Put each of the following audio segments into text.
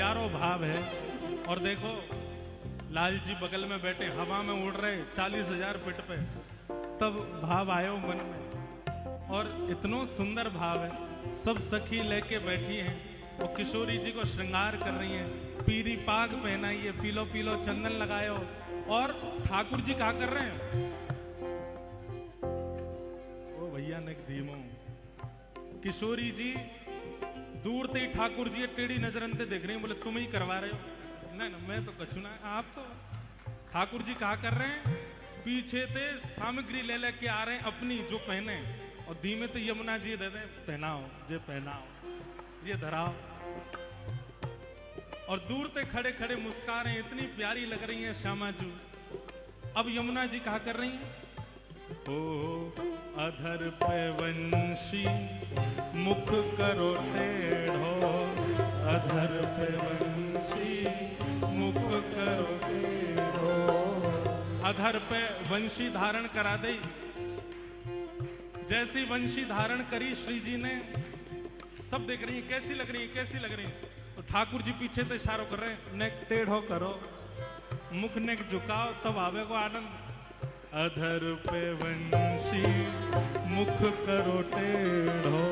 प्यारो भाव है। और देखो लाल जी बगल में बैठे हवा में उड़ रहे 40,000 फीट पे, तब भाव आयो मन में। और इतना सुंदर भाव है। सब सखी लेके बैठी हैं और किशोरी जी को श्रृंगार कर रही हैं, पीरी पाग पहनाइए, पीलो पीलो चंदन लगायो। और ठाकुर जी क्या कर रहे हैं? ओ भैया ने धीमो, किशोरी जी दूर से ही ठाकुर जी टेढ़ी नजरन से देख रही हैं, बोले तुम ही करवा रहे हो? नहीं ना, मैं तो कछु ना। आप तो ठाकुर जी क्या कर रहे हैं? पीछे से सामग्री ले लेके आ रहे हैं अपनी जो पहने, और धीमे तो यमुना जी दे दे, पहनाओ जे पहनाओ, ये धराओ। और दूर से खड़े खड़े मुस्कुरा रहे हैं, इतनी प्यारी लग रही है श्यामा जी। अब यमुना जी क्या कर रही हैं? ओ अधर पे वंशी मुख करो टेढ़ो, अधर पे वंशी मुख करो टेढ़ो। अधर पे वंशी धारण करा दे। जैसी वंशी धारण करी श्री जी ने, सब देख रही है कैसी लग रही है, कैसी लग रही है। तो ठाकुर जी पीछे से इशारा कर रहे हैं, नेक टेढ़ो करो, मुख नेक झुकाओ, तब आवे को आनंद। अधर पे वंशी मुख करो टेढ़ो,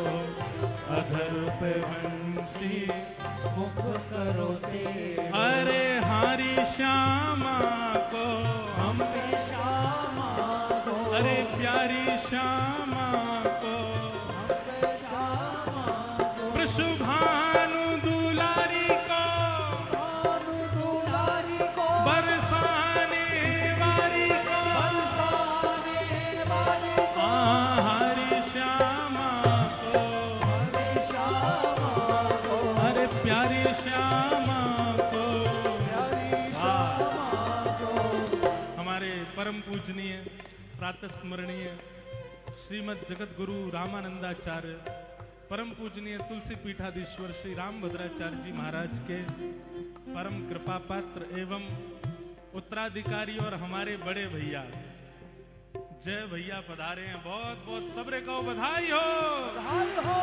अधर पे वंशी मुख करो टेढ़ो। अरे हारी श्यामा को हम श्यामा को, अरे प्यारी श्यामा को हम श्यामा को, वृषभानु दुलारी को, भानु दुलारी को, बरसाने वारी को, बरसाने वारी को, हरी श्यामा को, हरी श्यामा को, अरे प्यारी श्यामा को, प्यारी श्यामा को। हमारे परम पूजनीय प्रातः स्मरणीय श्रीमद जगत गुरु रामानंदाचार्य, परम पूजनीय तुलसी पीठाधीश्वर श्री रामभद्राचार्य जी महाराज के परम कृपा पात्र एवं उत्तराधिकारी और हमारे बड़े भैया जय भैया पधारे हैं। बहुत बहुत सबरे को बधाई हो, बधाई हो।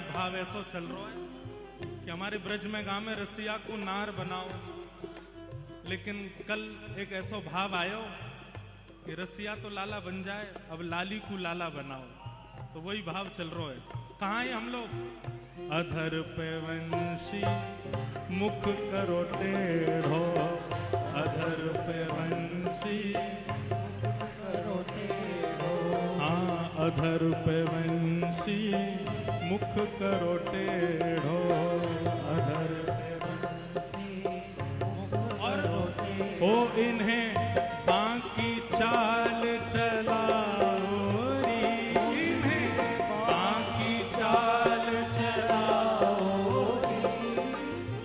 भाव ऐसा चल रहा है कि हमारे ब्रज में गांव में रसिया को नार बनाओ, लेकिन कल एक ऐसा भाव आयो कि रसिया तो लाला बन जाए, अब लाली को लाला बनाओ। तो वही भाव चल रहा है। कहाँ है हम लोग? अधर पे वंशी मुख करो टेढ़ो, अधर पे वंशी करो टेढ़ो, हाँ अधर पे वंशी मुख करो टेढ़ो, अधर पे वंशी मुख करो टेढ़ो। ओ इन्हें बाकी चाल चलाओ री, इन्हें बाकी चाल चलाओ री।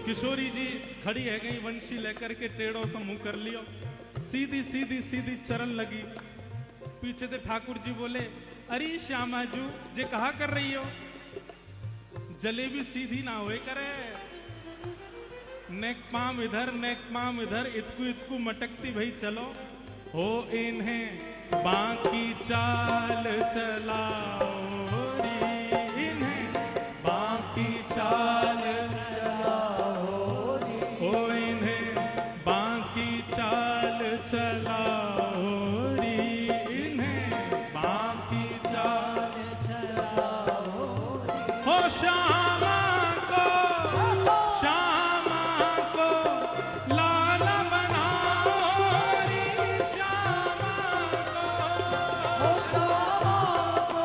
किशोरी जी खड़ी है गई, वंशी लेकर के टेढ़ो से मुंह कर लियो, सीधी सीधी सीधी चरण लगी। पीछे से ठाकुर जी बोले, अरे श्यामा जू जे कहा कर रही हो? जलेबी सीधी ना होए करे, नेक पाम इधर नेक पाम इधर, इतकू इतकू मटकती भाई चलो। हो इन्हें बाकी चाल चलाओ री, इन्हें बाकी चाल चलाओ री, हो इन्हें बाकी चाल चलाओ री, इन्हें बाकी चाल चलाओ री। हो श्यामा को, श्यामा को लाला बनाओ री, श्यामा को, हो श्यामा को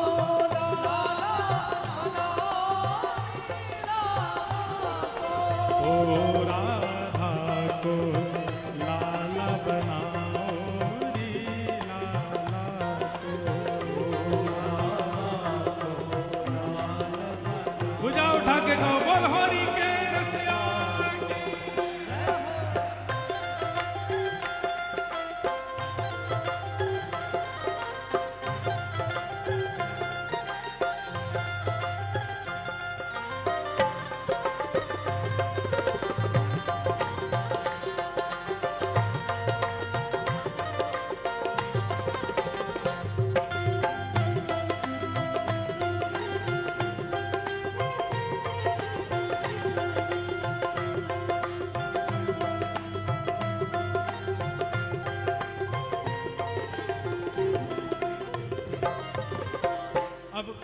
लाला बनाओ री, हो राधा को लाला बनाओ री, लाला को। के गो बोल होरी के रसिया के।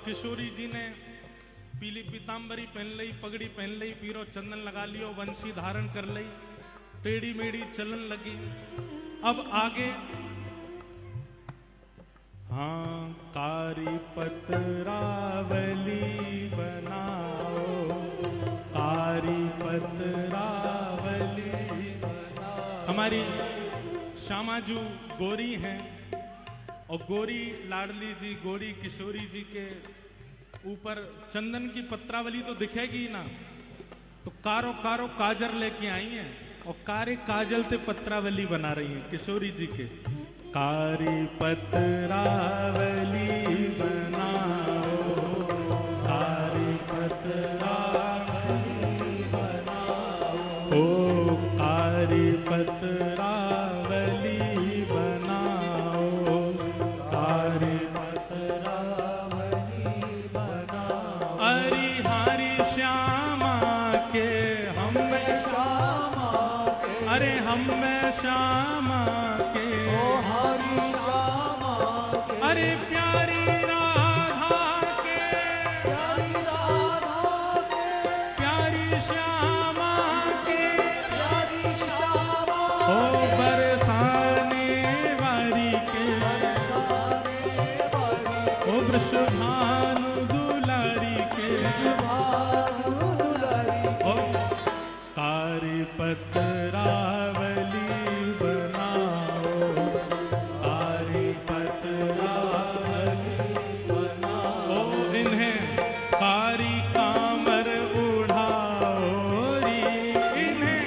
किशोरी जी ने पीली पीतांबरी पहन ली, पगड़ी पहन ली, पीरो चंदन लगा लियो, वंशी धारण कर ली, टेढ़ी मेढ़ी चलन लगी। अब आगे हाँ कारी पतरावली बनाओ, कारी पतरावली बनाओ। हमारी श्यामाजू गोरी हैं और गोरी लाडली जी गोरी किशोरी जी के ऊपर चंदन की पत्रावली तो दिखेगी ना, तो कारो कारो काजर लेके आई हैं और कारे काजल से पत्रावली बना रही हैं किशोरी जी के। कारी पत्रावली बनाओ, कारी पत्रावली बनाओ, ओ कारी पत्रावली बनाओ, कारी पत्रावली बनाओ। हरि हरि श्यामा के हम श्यामा के, अरे हम श्यामा के, ओ हरि श्यामा के, अरे प्यारी राधा के, प्यारी राधा के, प्यारी श्यामा के, प्यारी श्यामा ओ बरसाने वाली के, बरसाने वाली ओ वृषभानु दुलारी के, वृषभानु दुलारी ओ कारी पत्रावली बनाओ, कारी पत्रावली बनाओ। इन्हें कारी कामर उड़ाओ री, इन्हें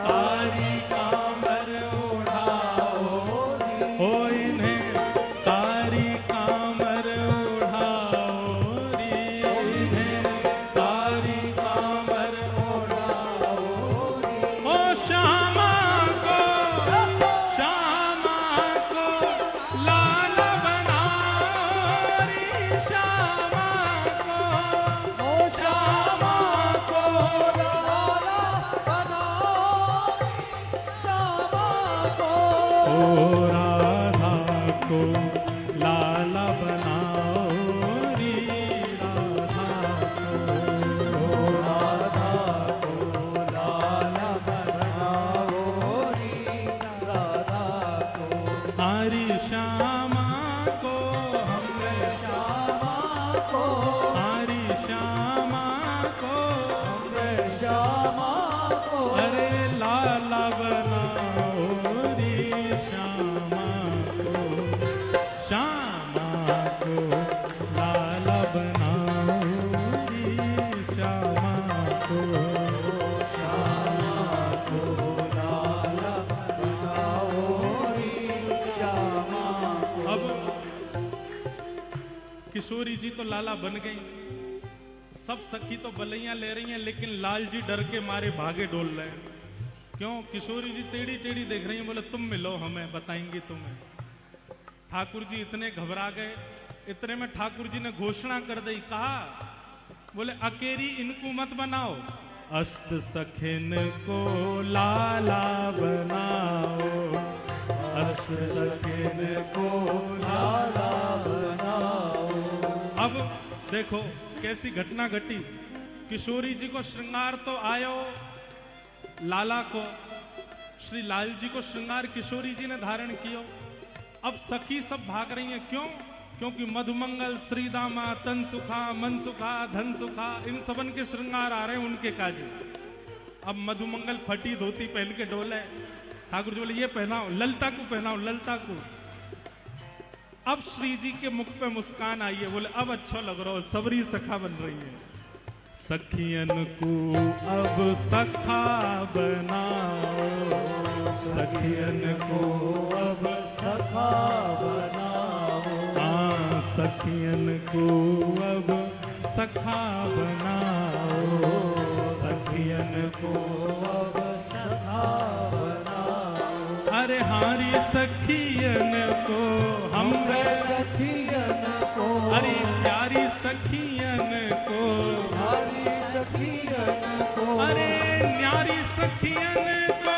कारी कामर उड़ाओ री, ओ इन्हें कारी कामर उड़ाओ री, इन्हें कारी कामर उड़ाओ री। ओ श्यामा को लाल बनाओ री, श्यामा को, ओ श्यामा को लाल बनाओ री, श्यामा को, ओ राधा को लाल बनाओ री, राधा को, ओ राधा को लाल बनाओ री, राधा को। हरि श्यामा को हमरे श्यामा को, हरि श्यामा को हमरे श्यामा को, अरे लाला बनाओ री, श्यामा को, श्यामा को लाला बनाओ री, श्यामा को, श्यामा को लाला बनाओ री, श्यामा को। अब किशोरी जी तो लाला बन गई, सब सखी तो बलैया ले रही हैं, लेकिन लाल जी डर के मारे भागे डोल रहे हैं। क्यों? किशोरी जी टेढ़ी टेढ़ी देख रही हैं, बोले तुम मिलो हमें, बताएंगे तुम्हें। ठाकुर जी इतने घबरा गए, इतने में ठाकुर जी ने घोषणा कर दी, कहा बोले अकेरी इनको मत बनाओ, अष्ट सखिन को लाला बनाओ, अष्ट सखिन को लाला बनाओ। अब देखो कैसी घटना घटी। किशोरी जी को श्रृंगार तो आयो, लाला को, श्री लाल जी को श्रृंगार किशोरी जी ने धारण किया। अब सखी सब भाग रही हैं, क्यों? क्योंकि मधुमंगल, श्रीदामा, तन सुखा, मन सुखा, धन सुखा, इन सबन के श्रृंगार आ रहे हैं उनके काजे। अब मधुमंगल फटी धोती पहन के डोले, ठाकुर जी बोले ये पहनाओ, ललता को पहनाओ, ललता को। अब श्री जी के मुख पे मुस्कान आई है, बोले अब अच्छा लग रहा हो, सबरी सखा बन रही है। सखियन को अब सखा बनाओ, सखियन को अब सखा बनाओ, हाँ सखियन को अब सखा बनाओ, सखियन को अब सखा बनाओ। अरे हारी सखियन को हम सखियन को, अरे प्यारी सखियन को, हारी सखियन को, अरे न्यारी सखियन को,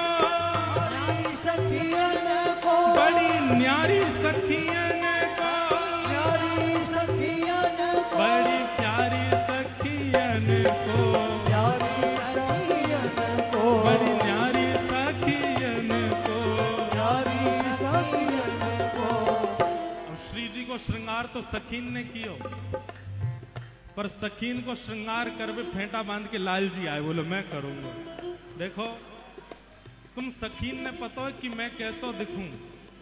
न्यारी सखियन को, बड़ी न्यारी सखियन को, न्यारी सखियन को, बड़ी प्यारी सखियन को, प्यारी सखियन को, बड़ी न्यारी सखियन को, न्यारी सखियन को। अब श्री जी को श्रृंगार तो सखीन ने कियो, पर सखीन को श्रृंगार करवे फेंटा बांध के लाल जी आए, बोले मैं करूंगा। देखो तुम सखीन ने पता है कि मैं कैसा दिखूं,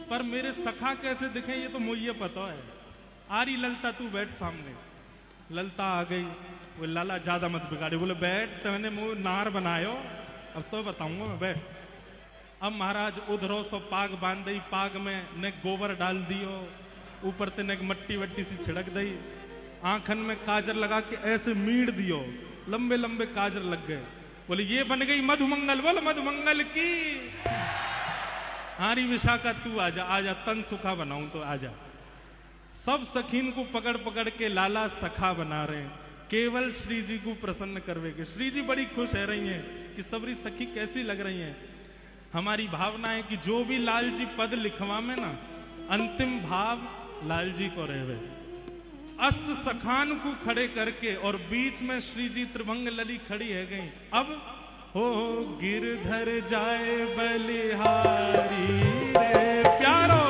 पर मेरे सखा कैसे दिखे ये तो मुझे पता है। आरी ललता तू बैठ सामने। ललता आ गई, वो लाला ज्यादा मत बिगाड़े, बोले बैठ, तूने मुंह नार बनायो, अब तो बताऊंगा मैं, बैठ। अब महाराज उधरो सो पाग बांध दी, पाग में ने गोबर डाल दियो, ऊपर ते ने मट्टी वट्टी सी छिड़क दी, आंखन में काजर लगा के ऐसे मीड़ दियो, लंबे लंबे काजर लग गए। बोले ये बन गई मधुमंगल, बोल मधुमंगल की। हारी विशाखा तू आजा, आजा तन सुखा बनाऊं तो आजा। सब सखीन को पकड़ पकड़ के लाला सखा बना रहे हैं, केवल श्री जी को प्रसन्न करवेगे। श्री जी बड़ी खुश है रही हैं कि सबरी सखी कैसी लग रही हैं। हमारी भावना है कि जो भी लाल जी पद लिखवा में ना, अंतिम भाव लाल जी को रहवे। अस्त सखान को खड़े करके और बीच में श्री जी त्रिभंग लली खड़ी है गई। अब हो गिरधर जाए बलिहारी रे प्यारो,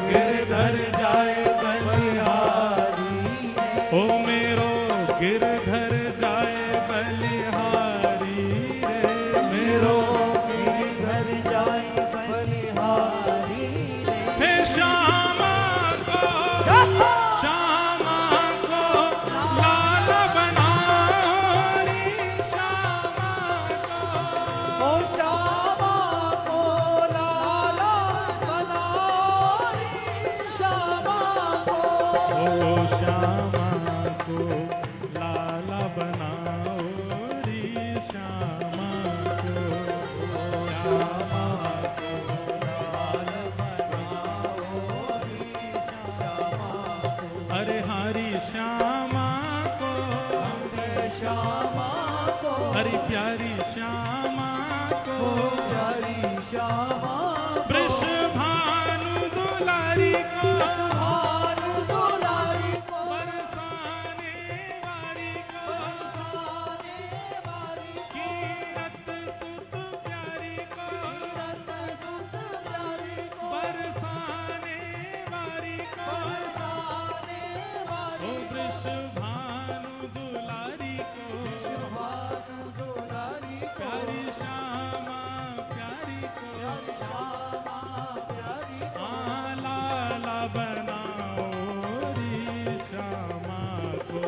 गिरधर जाए बलिहारी, ओ मेरो गिरधर जाए बलिहारी रे, मेरो गिरधर जाए बलिहारी रे। हे श्यामा को, हरी प्यारी श्यामा को, प्यारी श्यामा, वृषभानु दुलारी को, वृषभानु दुलारी को, बरसाने वाली को, बरसाने वाली को, कीरत सुत प्यारी को, कीरत सुत प्यारी को, बरसाने वाली को, बरसाने वाली, ओ वृषभानु दुलारी को, प्यारी श्यामा प्यारी को, श्यामा प्यारी को, लाला बनाओ री श्यामा को,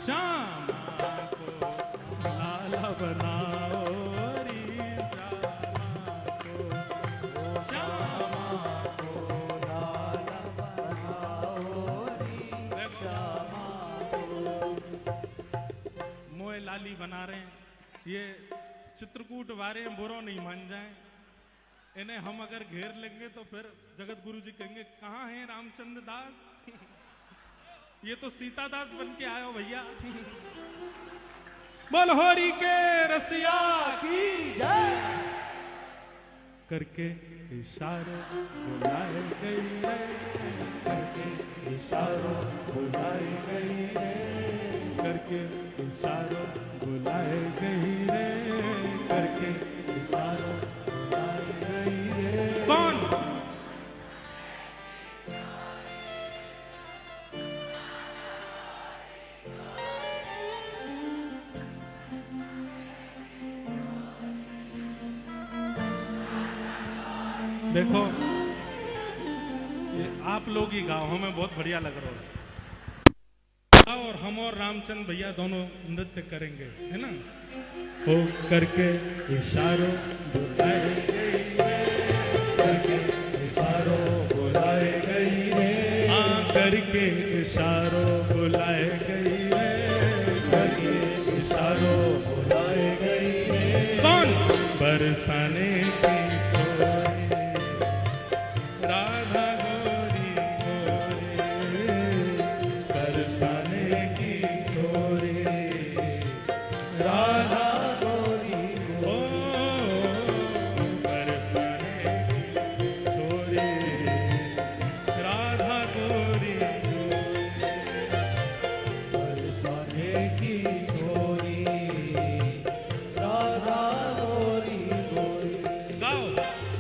श्यामा को लाला बनाओ री श्यामा को, श्यामा को लाला बनाओ री श्यामा को। मोए लाली बना रहे हैं, ये चित्रकूट वारे बुरो नहीं मान जाए, इन्हें हम अगर घेर लेंगे तो फिर जगत गुरु जी कहेंगे कहाँ है रामचंद्र दास, ये तो सीता दास बन के आयो भैया। बोल होरी के रसिया की जय। करके इशारों बुलाए गई रे, करके इशारों बुलाए गई रे, करके इशारों बुलाए गई रे, करके इशारों बुलाए गई रे। कौन? देखो ये आप लोग ही गाओ, हमें बहुत बढ़िया लग रहा है। और हम और रामचंद्र भैया दोनों नृत्य करेंगे, है ना। हो करके इशारों बुलाए गई रे, करके इशारों बुलाए गई रे, हाँ करके इशारों बुलाए गई रे, करके इशारों बुलाए गई रे। कौन? बरसाने की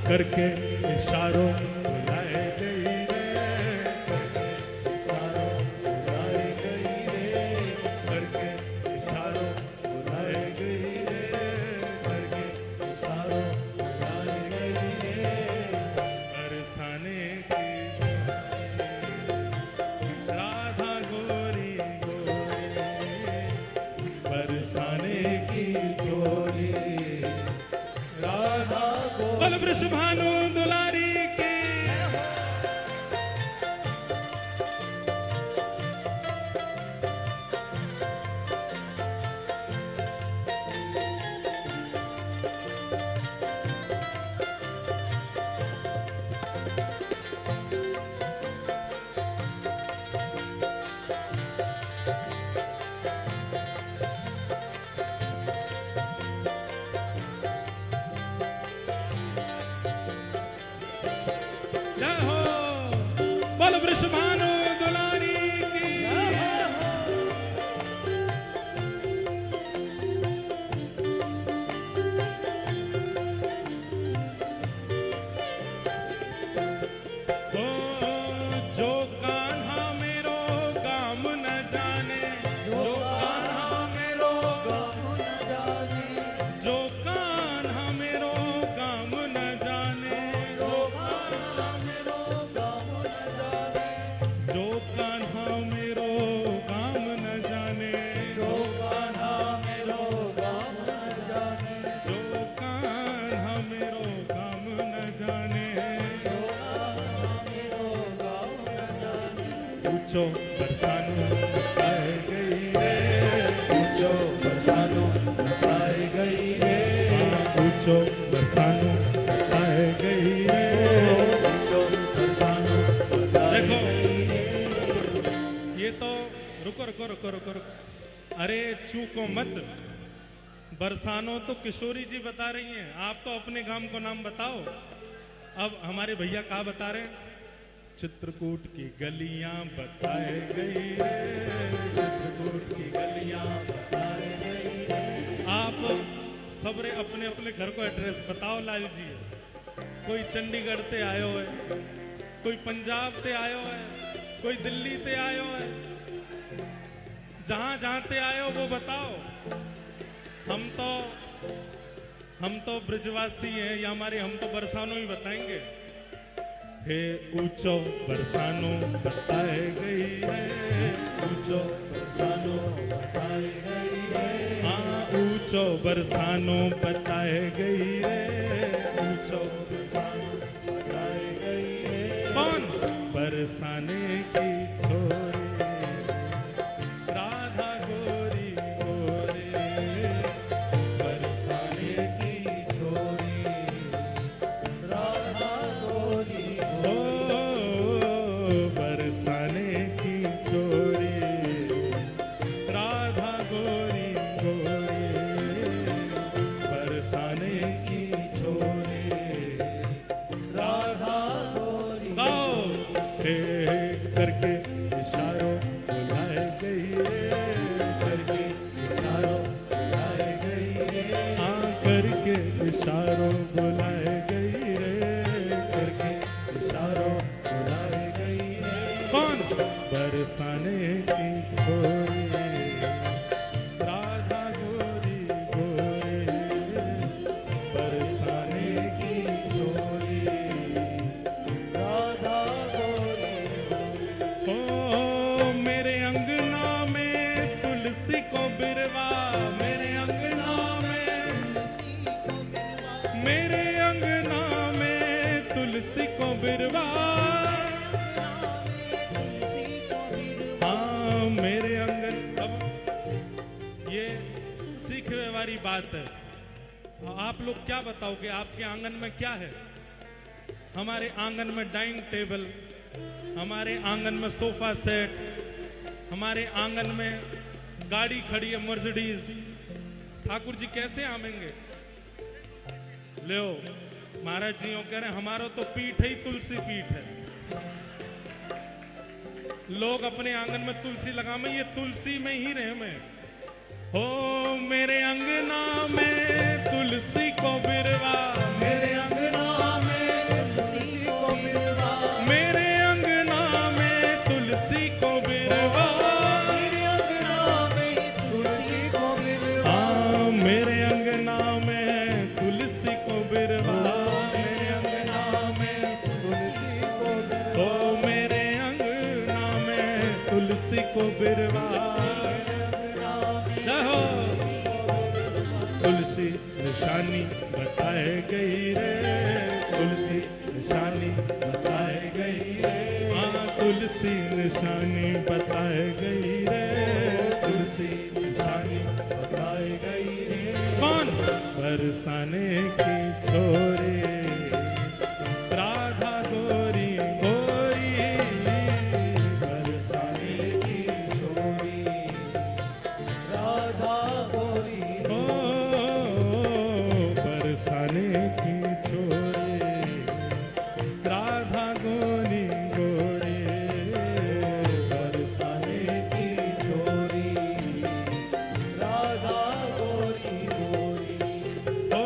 करके इशारों बुलाए गई रे, इशारों बुलाए गई रे, करके इशारों बुलाए गई रे, करके इशारों बुलाए गई रे। बरसाने की राधा गोरी गोरी, बरसाने की चोरी राधा गोरी। वृषभानु दुलारी के वृषभानु दुलारी की ओ जो कान्हा मेरो गाम न जाने, जो कान्हा मेरो गाम न जाने, जो कान्हा मेरो गाम न जाने, जो कान्हा मेरो गाम न जाने, जो कान्हा मेरो गाम न जाने, जो कान्हा मेरो गाम न जाने, जो कान्हा मेरो गाम न जाने, जो कान्हा मेरो गाम न जाने। पूछो बरसानो बताए गई रे, पूछो बरसानो बताए गई रे, पूछो बरसानो बताए गई रे, पूछो बरसानो बताए गई रे। ये तो रुको रुको रुको रुको रुको, अरे चूको मत। बरसानो तो किशोरी जी बता रही हैं, आप तो अपने गांव को नाम बताओ। अब हमारे भैया क्या बता रहे हैं? चित्रकूट की गलियां बताए गई रे, चित्रकूट की गलियां बताए गई रे। आप सबरे अपने अपने घर को एड्रेस बताओ लाल जी। कोई चंडीगढ़ ते आयो है, कोई पंजाब ते आयो है, कोई दिल्ली ते आयो है, जहां जहां ते आयो वो बताओ। हम तो ब्रजवासी हैं, या हमारे हम तो बरसानो ही बताएंगे। हे ऊंचो बरसानो बताए गई है, ऊंचो बरसानो बताए गई है, हाँ ऊंचो बरसानो बताए गई है, ऊंचो बरसानो बताए गई है। कौन? बरसाने की छोरी राधा गोरी गोरी, बरसाने की छोरी राधा गोरी, बरसाने की चोरी राधा गोरी गोरी, बरसाने की चोरी राधा गोरी। गाओ हे करके इशारों बुलाए गई रे, करके इशारों बुलाए गई रे, हाँ करके इशारों बुलाए गई रे, करके इशारों बुलाए गई रे। कौन? बरसाने की छोरी राधा गोरी गोरी, बरसाने की छोरी राधा गोरी गोरी। ओ मेरे अंगना में तुलसी को बिरवा मेरे अंगना में, मेरे अंगना में तुलसी को बिरवा, हाँ मेरे अंगन। अब ये सीखने वाली बात है। आप लोग क्या बताओगे आपके आंगन में क्या है? हमारे आंगन में डाइनिंग टेबल, हमारे आंगन में सोफा सेट, हमारे आंगन में गाड़ी खड़ी है मर्सिडीज। ठाकुर जी कैसे आवेंगे? ले महाराज जी कह रहे हमारा तो पीठ ही तुलसी पीठ है। लोग अपने आंगन में तुलसी लगा में, ये तुलसी में ही रहे में। हो मेरे अंगना में तुलसी को बिरवा, मेरे अंगना में तुलसी को बिरवा, मेरे अंगना में तुलसी को बिरवा, मेरे अंगना में तुलसी को बिरवा, हाँ मेरे अंगना में तुलसी को बिरवा, मेरे अंगना में तुलसी को बिरवा, ओ मेरे अंगना में तुलसी को बिरवा। जहो तुलसी निशानी बताए गई रे, तुलसी निशानी बताए गई रे, हाँ तुलसी निशानी बताए गई रे, तुलसी निशानी बताए गई रे। कौन? बरसाने की छोरी राधा गोरी गोरी, बरसाने की छोरी राधा गोरी, ओ बरसाने की छोरी राधा गोरी गोरी, बरसाने की छोरी राधा गोरी गोरी। ओ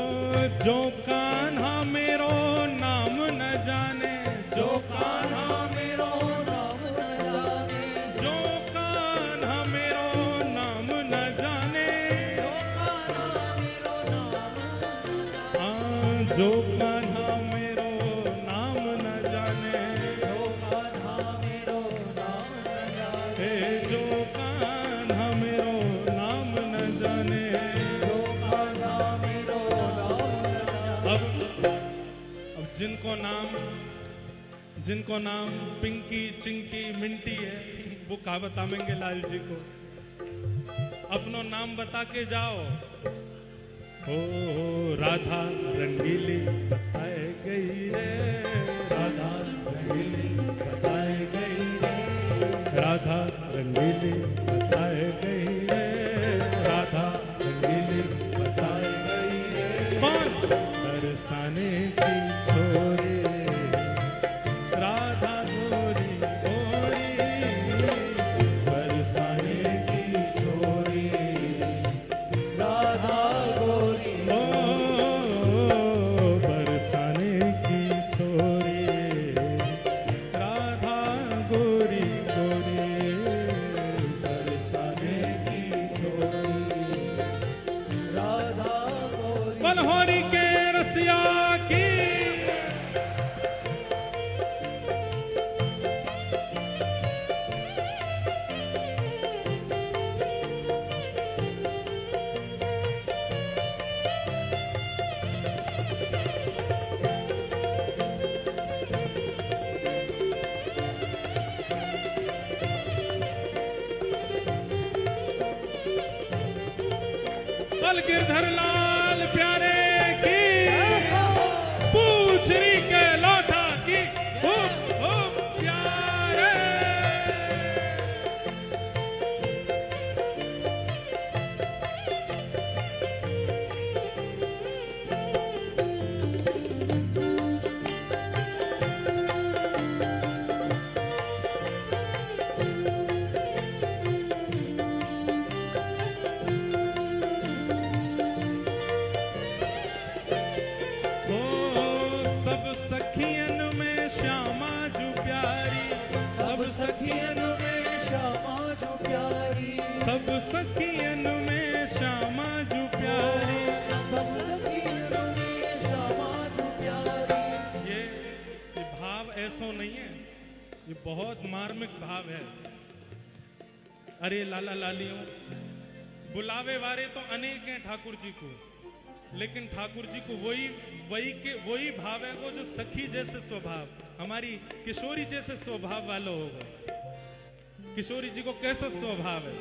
जो कान्हा मेरो नाम न जाने, जो कान्हा मेरो नाम न जाने, जो कान्हा मेरो नाम न जाने, जो कान्हा मेरो नाम हाँ जो कान्हा मेरो नाम न जाने, जो कान्हा मेरो नाम न जाने, हे जो कान्हा मेरो नाम न जाने। जो कान्हा मेरो नाम न जाने। अब जिनको नाम पिंकी चिंकी मिंटी है, वो कहावत आमेंगे लाल जी को। अपनो नाम बता के जाओ। हो राधा रंगीली बताए गई रे, राधा रंगीली बताए गई रे, राधा रंगीली बताए गई रे, राधा रंगीली बताए गई रे। कौन? बरसाने की छोरी राधा गोरी गोरी, बरसाने की छोरी राधा गोरी, ओ बरसाने की छोरी राधा गोरी गोरी, बरसाने की छोरी राधा गोरी। बलहोरी के रसिया की बल गिरधर लाल प्यारे की, पूछरी के लौटा की खूब खूब प्यारे। ओ सब सखियन में श्यामा जू प्यारी, सब सखियन में श्यामा जो प्यारी, सब सखियन में श्यामा जू प्यारी। सब सखियन में श्यामा जो प्यारी। ये भाव ऐसो नहीं है, ये बहुत मार्मिक भाव है। अरे लाला लालियों, बुलावे वाले तो अनेक हैं ठाकुर जी को, लेकिन ठाकुर जी को वही भाव है वो जो सखी जैसे स्वभाव, हमारी किशोरी जैसे स्वभाव वाला होगा। किशोरी जी को कैसा स्वभाव है?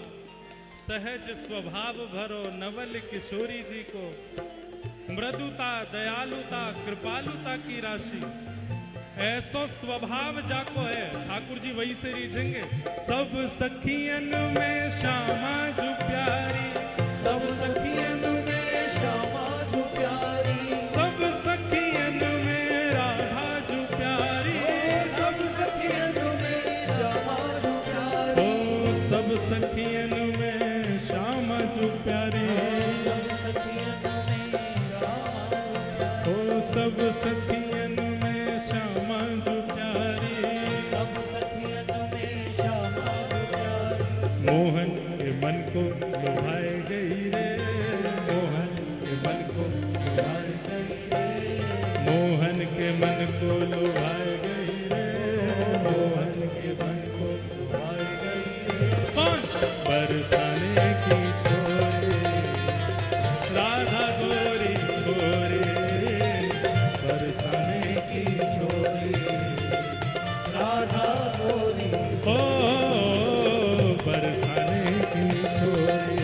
सहज स्वभाव भरो नवल किशोरी जी को, मृदुता दयालुता कृपालुता की राशि, ऐसो स्वभाव जाको है। ठाकुर जी वही से रीझेंगे, सब सखियन में श्यामा जो प्यारी, सब सखियन में श्यामा जो प्यारी, सब सखियन में राधा जो प्यारी, सब सखियन में श्यामा जो प्यारी, ओ सब सखियन में श्यामा जो प्यारी, सब सखियन में श्यामा जो प्यारी, ओ सब सखियन में श्यामा जो प्यारी, सब सखियन में श्यामा जो प्यारी। मोहन के मन को लुभाए गई रे, मोहन के मन को लुभाए गई रे, मोहन के मन को लुभाए गई रे, मोहन के मन को लुभाए गई रे। कौन? बरसाने की छोरी राधा गोरी गोरी, बरसाने की छोरी राधा गोरी, ओ बरसाने की छोरी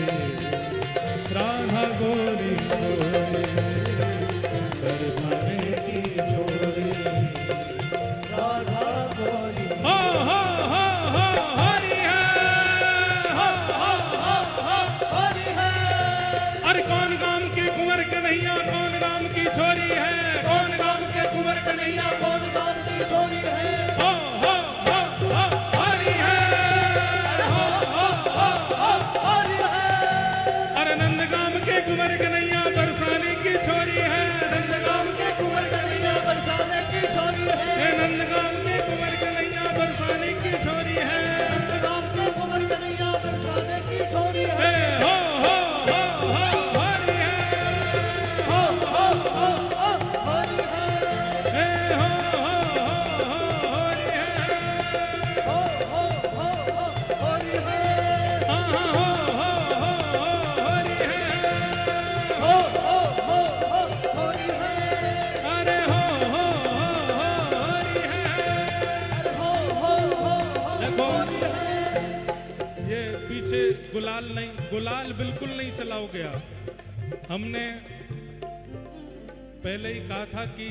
राधा गोरी गोरी, बरसाने की छोरी राधा गोरी, हो हरि है, हरि है। अरे कौन गाम के कुंवर कन्हैया, कौन गाम की छोरी है, कौन गाम के कुंवर कन्हैया, कौन गाम की छोरी है। हो हरि है, हरि है। अरे नंदगाम के कुंवर कन्हैया बरसाने की छोरी है, नंदगाम के कुंवर कन्हैया बरसाने की छोरी है। हे नंदगाम के कुंवर कन्हैया बरसाने की छोरी है, नंदगाम के कुंवर कन्हैया बरसाने की छोरी हे है। हो हरि है, हरि है। हे हो हरि है, हरि है। हाँ हरि है, हरि है। अरे हो हरि है। देखो ये पीछे गुलाल नहीं, गुलाल बिल्कुल नहीं चलाओ गया। हमने पहले ही कहा था कि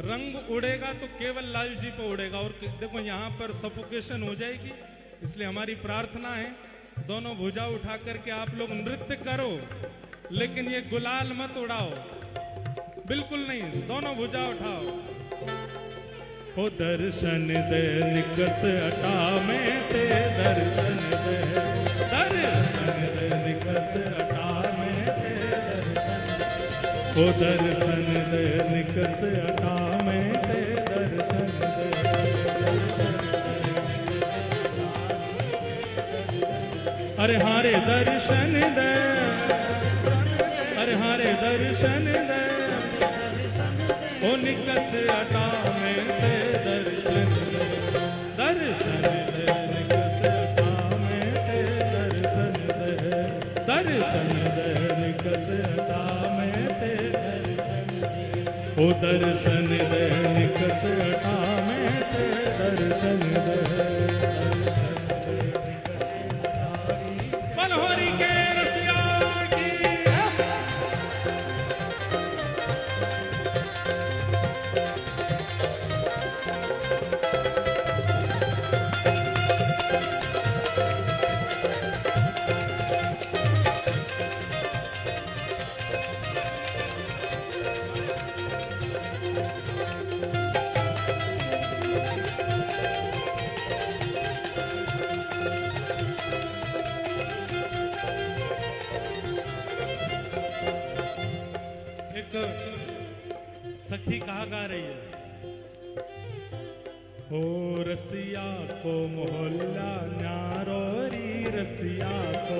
रंग उड़ेगा तो केवल लाल जी पे उड़ेगा, और देखो यहाँ पर सफोकेशन हो जाएगी। इसलिए हमारी प्रार्थना है दोनों भुजा उठा करके आप लोग नृत्य करो, लेकिन ये गुलाल मत उड़ाओ, बिल्कुल नहीं। दोनों भुजा उठाओ। ओ दर्शन दे निकस अटा में ते, दर्शन दे निकस अटा में ते, ओ दर्शन दे निकस अटा में ते, दर्शन दे। अरे हारे दर्शन दे, अरे हारे दर्शन दे, ओ निकस अटा में ते, दर्शन दे, दर्शन दे निकस अटा में ते, दर्शन दे, दर्शन दे निकस अटा में ते, ओ दर्शन दे निकस अटा में ते, दर्शन दे। बलहोरी के रसिया की सखी कहा गा रही है, ओ रसिया को मोहल्ला न्यारो री, रसिया को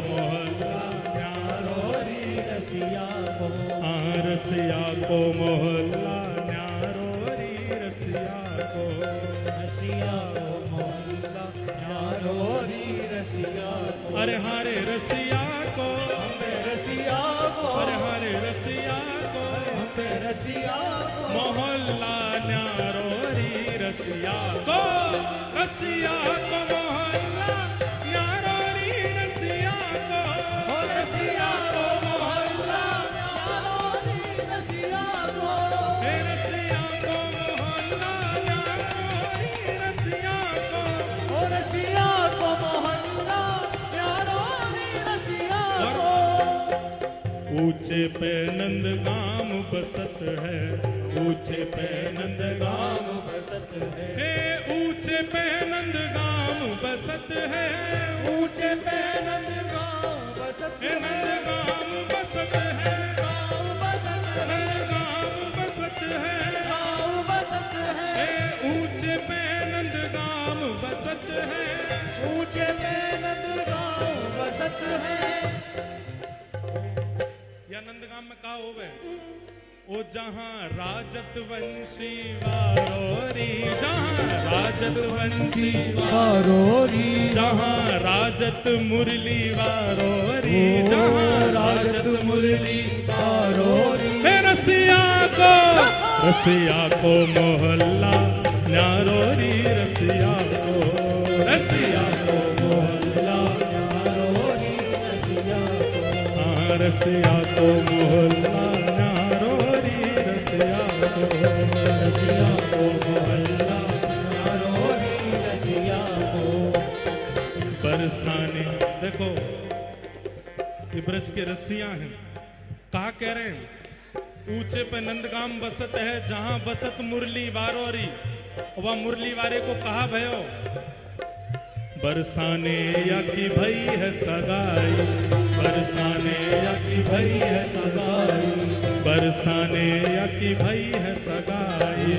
मोहल्ला न्यारो री, रसिया को, हाँ रसिया को मोहल्ला न्यारो री, रसिया को मोहल्ला न्यारो री, रसिया को, अरे हारे रसिया को, हमें रसिया को, अरे हारे रसिया को, हमें रसिया को, मोहल्ला न्यारोरी रसिया को, रसिया को मोहल्ला न्यारोरी रसिया को, ओ रसिया को मोहल्ला न्यारोरी रसिया को, हे रसिया को मोहल्ला न्यारोरी रसिया को, ओ रसिया को मोहल्ला न्यारोरी रसिया को। ऊंचे पे नंदगाम बसत है, ऊंचे पे नंदगाम बसत है, हे ऊंचे पे नंदगाम बसत है, ऊंचे पे नंदगांव बसत हे है, नंदगाम बसत है, गाँव बसत है, नंदगाम बसत है, गाँव बसत है, हे ऊंचे पे नंदगाम बसत है, ऊंचे पे नंदगांव बसत है। या नंदगाम में कहा होवे ओ जहां राजत वंशी वारोरी, जहां राजत वंशी वारोरी, जहां राजत मुरली वारोरी, जहां राजत मुरली वारोरी, हे रसिया को मोहल्ला न्यारोरी रसिया को, रसिया को मोहल्ला वारोरी रसिया को, हाँ रसिया को मोहल्ला न्यारोरी रसिया को, रसिया को मोहल्ला वारोरी रसिया को। बरसाने देखो ये ब्रज के रसिया हैं, कहा कह रहे हैं ऊंचे पे नंदगाम बसत है, जहां बसत मुरली वारोरी, वह मुरली वारे को कहा भयो बरसाने या की भई है सगाई, बरसाने या की भई है सगाई, बरसाने या की भई है सगाई,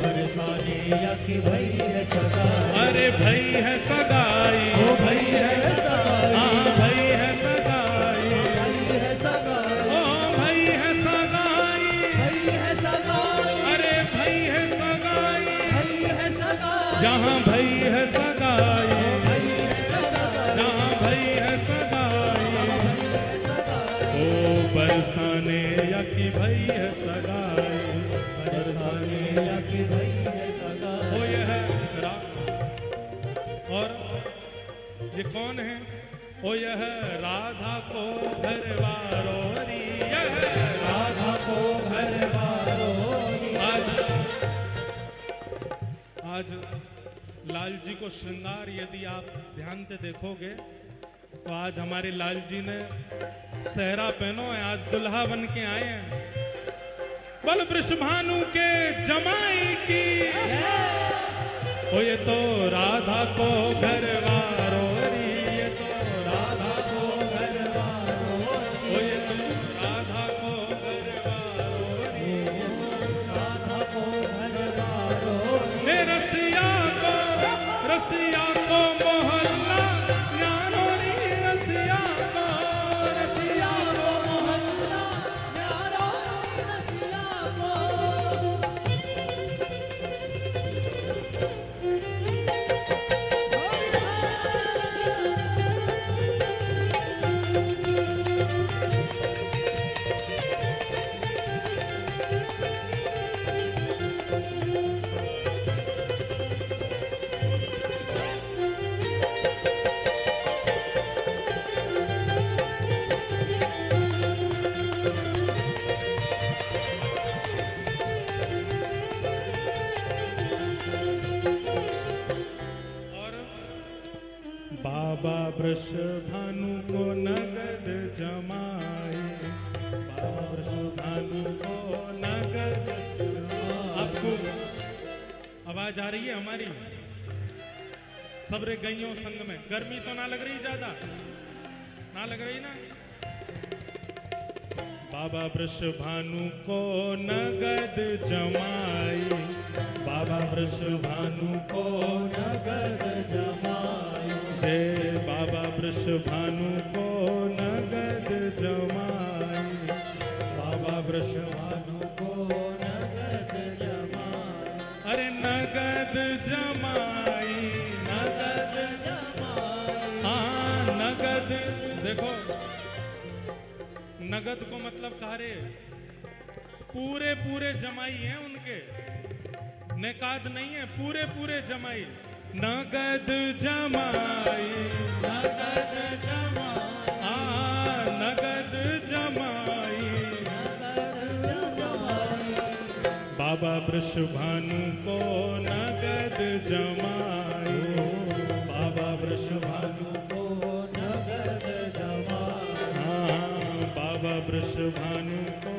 बरसाने या की भई है सगाई, अरे भई है सगाई, ओ भई है सगाई, हाँ भई है सगाई, भई है सगाई, ओ भई है सगाई, भई है सगाई, अरे भई है सगाई, भई है सगाई, जहाँ भई है सगाई, भई है सगाई, जहाँ भई है सगाई, भई है सगाई, ओ बरसाने या की भई है सगाई, बरसाने या की भई है सगाई। ओ ये है और ये कौन है? ओ यह राधा को घरवारोरी, यह राधा को घर वारोरी, आज लाल जी को श्रृंगार यदि आप ध्यान से देखोगे तो आज हमारे लाल जी ने सहरा पहनो है, आज दुल्हा बन के आए हैं। बल वृषभानु के जमाई की, ओ ये तो राधा को घरवारोरी, ये तो राधा को घरवारोरी, ओ ये तो राधा को घरवारोरी, राधा को घर वारोरी, हे रसिया को मोहल्ला न्यारोरी रसिया को, रसिया को मोहल्ला न्यारोरी रसिया को। और बाबा वृषभानु को नगद जमाए, बाबा वृषभानु को नगद जमाए। आपको आवाज आ रही है हमारी? सबरे गईयों संग में गर्मी तो ना लग रही ज्यादा, ना लग रही ना? बाबा वृषभानु को नगद जमाई, बाबा वृषभानु को नगद जमाई, जय बाबा वृषभानु को नगद जमाई, बाबा वृषभानु को नगद जमाई, अरे नगद जमाई, नगद जमाई, हाँ नगद देखो नगद को मतलब कहा रे पूरे पूरे जमाई हैं उनके, नेकाद नहीं है, पूरे पूरे जमाई। नगद जमाई, नगद जमाई, नगद जमाई, बाबा वृषभानु को नगद जमाई, बाबा वृषभानु को नगद जमाई, बाबा वृषभानु को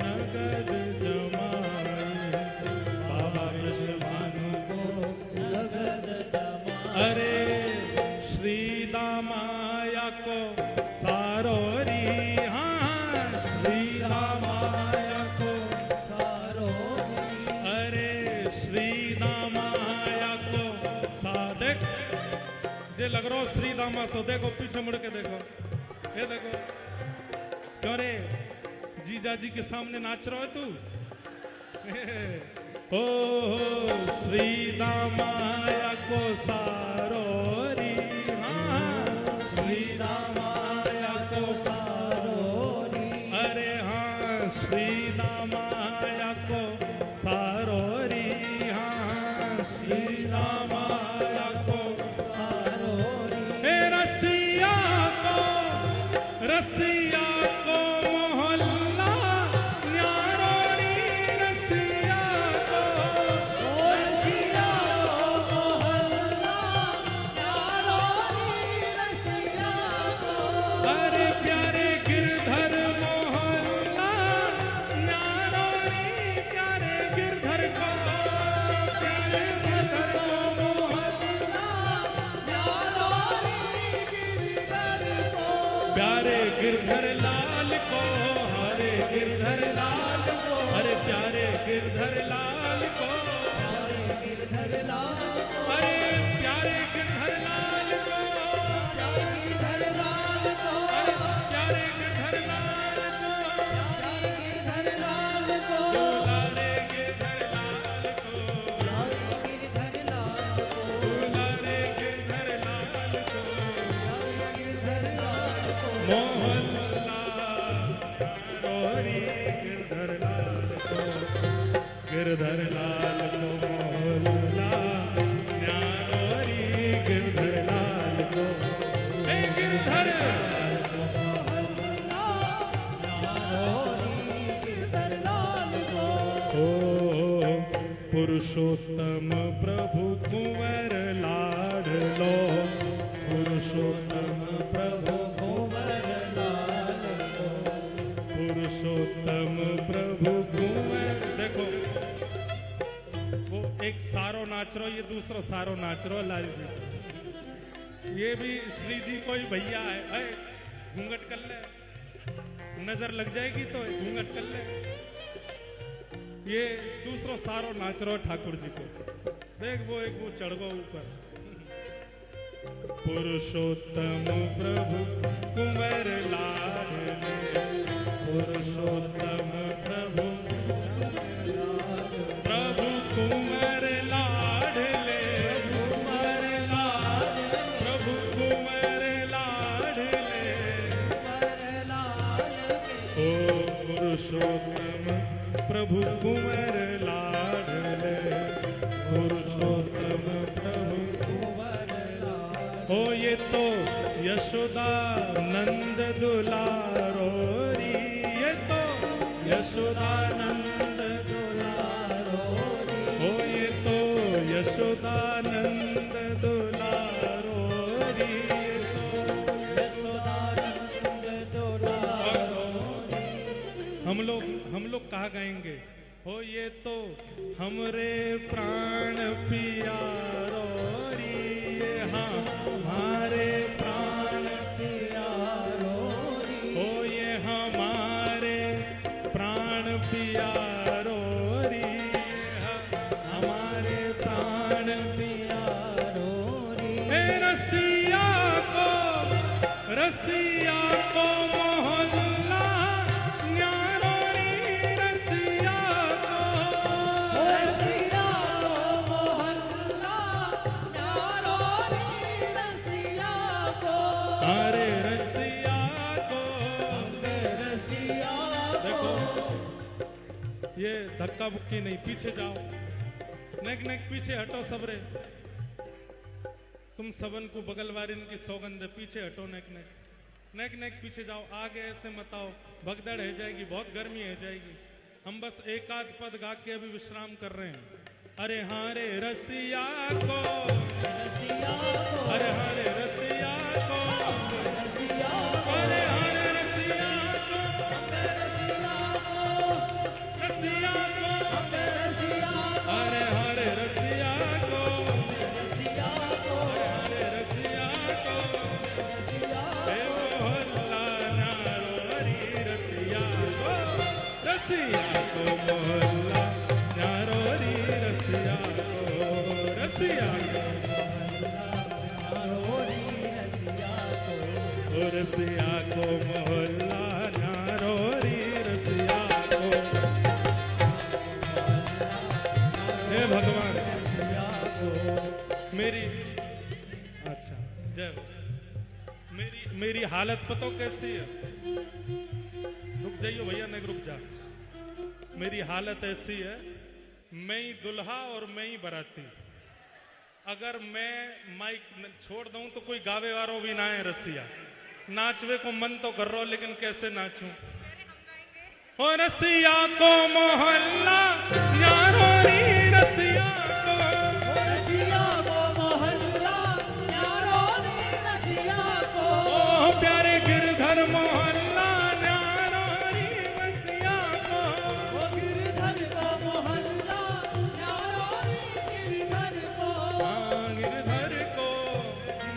नगद जमाई, बाबा वृषभानु को नगद जमाई। अरे श्री दामाया को सारो री, हाँ श्री दामाया को सारो री, अरे श्री दामाया को साधक जे लग रहा श्री दामा सो देखो पीछे मुड़ के देखो, ये देखो क्यों रे जीजा जी के सामने नाच रहा है तू? ओ श्री दामाया को सारो री, हाँ श्री दामाया को सारो री, अरे हाँ श्री दामाया को सारो री, हाँ श्री दामाया को सारो री, हे रसिया को मोहल्ला न्यारो री, रसिया को रसिया को मोहल्ला न्यारो री, रसिया को अरे प्यारे गिरधर मोहल्ला न्यारो री, प्यारे गिरधर को, प्यारे गिरधर को मोहल्ला न्यारो री, गिरधर को प्यारे गिरधर लाल को, हरे गिरधर लाल को, अरे प्यारे गिरधर लाल को, गिरधर लाल को, अरे प्यारे गिरधर लाल को, गिरधर लाल को, प्यारे गिरधर लाल को, गिरधर लाल को, दुलारे गिरधर लाल को, गिरधर लाल को, दुलारे गिरधर लाल को, गिरधर लाल को, मोहल्ला रोरी गिरधर लाल को, गिरधर लाल को मोहल्ला न्यारोरी गिरधर लाल को, हे गिरधर गिरधर लाल को, ओ पुरुषोत्तम प्रभु कुंवर लाडलो, पुरुषोत्तम प्रभु कुंवर लाल को, पुरुषोत्तम प्रभु कुंवर। देखो वो एक सारो नाच रो, ये दूसरो सारो नाच रो लाल जी, ये भी श्री जी कोई भैया है, अरे घूंघट कर ले, नजर लग जाएगी तो घूंघट कर ले। ये दूसरो सारो नाच रो ठाकुर जी को, देख वो एक वो चढ़ गो ऊपर। पुरुषोत्तम प्रभु कुंवर लाडले, पुरुषोत्तम प्रभु प्रभु कुंवर लाडले, कुंवर लाड प्रभु कुंवर लाडले, ओ पुरुषोत्तम प्रभु कुंवर लाडले, पुरुषोत्तम प्रभु हो ये तो यशोदा नंद दुलारो री, ये तो यशोदा नंद दुलारो री, हो ये तो यशोदा नंद दुलारो री, ये तो यशोदानंद दुलारो री, हम लोग कहा गाएंगे, हो ये तो हमरे प्राण पियारो री, ये हाँ हमारे प्राण प्यारो री, हो ये हमारे प्राण पियारो री, ये हमारे प्राण प्यारो री, हे रसिया को मोहल्ला न्यारो री, रसिया को रसिया को मोहल्ला न्यारो री, रसिया को, अरे रसिया ये धक्का बुक्की नहीं, पीछे जाओ, नेक नेक पीछे हटो सबरे, तुम सबन को बगल वारिन की सौगंध, पीछे हटो नेक नेक, नेक नेक पीछे जाओ, आगे ऐसे मत आओ, भगदड़ है जाएगी, बहुत गर्मी है जाएगी। हम बस एक आध पद गा के अभी विश्राम कर रहे हैं। अरे हाँ रे रसिया को, अरे हाँ रे रसिया को, अरे हाँ रे रसिया को, रसिया को, अरे हाँ रे रसिया को, अरे हाँ रे रसिया को, हे मोहल्ला न्यारोरी रसिया को, रसिया को मोहल्ला न्यारोरी रसिया को, रसिया रसिया को मोहल्ला न्यारोरी रसिया को। हे भगवान मेरी, अच्छा जय, मेरी हालत पतो कैसी है? रुक जाइयो भैया, नहीं रुक जा। मेरी हालत ऐसी है, मैं ही दुल्हा और मैं ही बराती। अगर मैं माइक छोड़ दूं तो कोई गावे वारो भी ना है रसिया। नाचवे को मन तो कर रो, लेकिन कैसे नाचूं? हो रसिया को मोहल्ला न्यारोरी रसिया को, रसिया को मोहल्ला न्यारोरी रसिया को, ओ प्यारे गिरधर मोहल्ला न्यारोरी रसिया को, ओ गिरधर को मोहल्ला न्यारोरी गिरधर को, हाँ गिरधर को,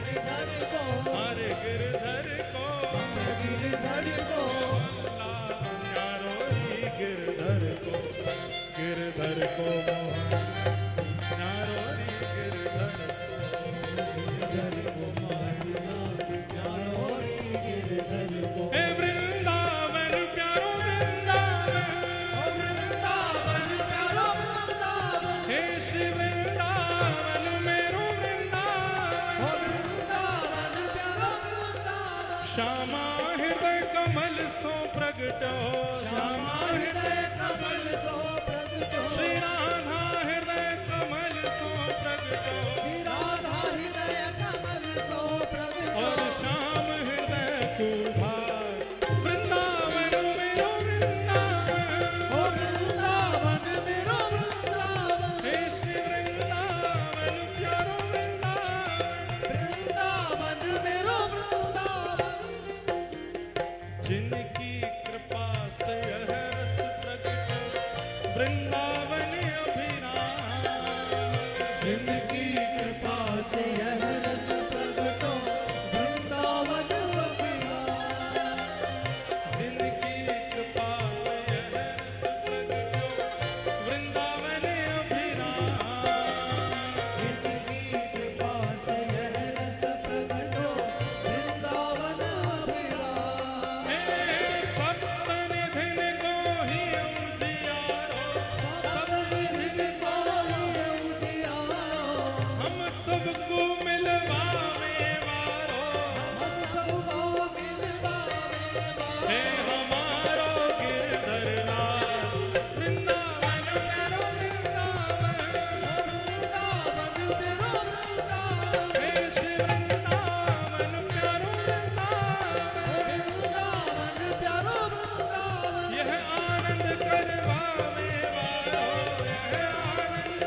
गिरधर को, अरे गिरधर को, गिरधर को, गिरधर को, गिरधर को न्यारोरी गिरधर को, हे वृंदावन प्यारो वृंदावन, वृंदावन प्यारो वृंदावन, हे श्री वृंदावन मेरो वृंदावन, वृंदावन प्यारो वृंदावन, श्यामा हृदय कमल सो प्रगटो, श्यामा हृदय कमल सो प्रगटो, श्री राधा हृदय कमल सो प्रगटो, राधा हृदय कमल सो प्रगटो, और श्याम हृदय कुभार, वृंदावन मेरो वृंदावन, ओ वृंदावन मेरो वृंदावन, हे श्री वृंदावन प्यारो वृंदावन, वृंदावन मेरो वृंदावन, जिनकी कृपा से यह रस प्रगटो, वृंदावन अभिराम, जिनकी कृपा से यह रस प्रगटो, वृंदावन सखिया, जिनकी कृपा से यह रस प्रगटो, वृंदावन अभिराम, जिनकी कृपा से यह रस प्रगटो, वृंदावन अभिराम, हे सप्तनिधिन को ही उजियारो, सप्तनिधिन को ही उजियारो, हम सबको मिलवावे वारो, हम सबको मिलवावे वारो, हे हमारो गिरधर लाल, वृंदावन मेरो वृंदावन, वृंदावन मेरो वृंदावन, हे श्री वृंदावन प्यारो वृंदावन, वृंदावन प्यारो वृंदावन, यह आनंद करवावे वारो, यह आनंद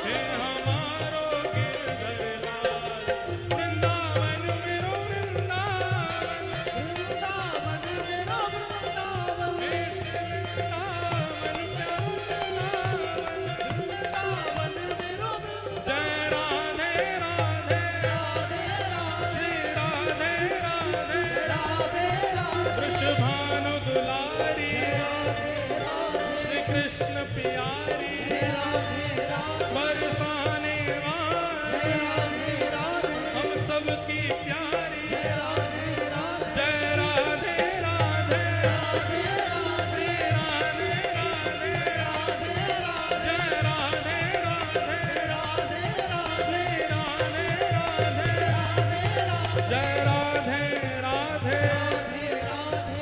हे हमारो गिरधर लाल, वृंदावन मेरो वृंदावन, वृंदावन मेरो वृंदावन, हे श्री वृंदावन प्यारो वृंदावन, वृंदावन मेरो वृंदावन, जय राधे राधे, श्री राधे राधे, राधे राधे, वृषभानु दुलारी, श्री कृष्ण प्यारी, बरसाने वाली, हम सबकी प्यारी, जय राधे राधे, श्री राधे राधे, जय राधे राधे, श्री राधे राधे, जय राधे राधे,